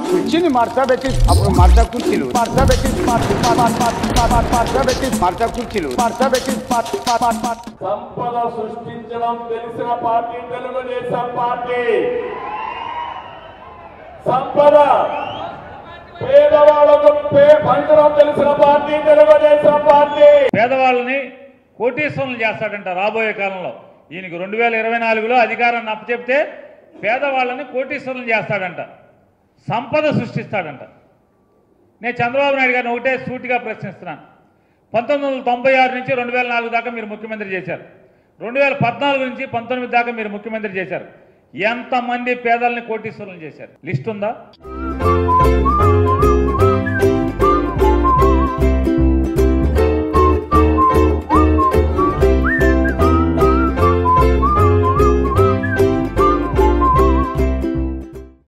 కుర్చీని మార్చబెట్టి అప్పుడు మార్చ కుర్చీలు మార్చబెట్టి మార్చ కుర్చీలు మార్చబెట్టి సంపద సృష్టించడం తెలిసిన పార్టీ తెలుగుదేశం పార్టీ. సంపద పేదవాళ్లకు పంచడం తెలిసిన పార్టీ తెలుగుదేశం పార్టీ. పేదవాళ్ళని కోటీశ్వరులు చేస్తాడంట రాబోయే కాలంలో. ఈయనకి 2024లో అధికారాన్ని అప్పచెప్తే పేదవాళ్ళని కోటీశ్వరులు చేస్తాడంట, సంపద సృష్టిస్తాడంట. నేను చంద్రబాబు నాయుడు గారిని ఒకటే సూటిగా ప్రశ్నిస్తున్నాను. 1996 నుంచి 2004 దాకా మీరు ముఖ్యమంత్రి చేశారు. 2014 నుంచి 19 దాకా మీరు ముఖ్యమంత్రి చేశారు. ఎంతమంది పేదల్ని కోటీశ్వరులు చేశారు లిస్ట్ ఉందా?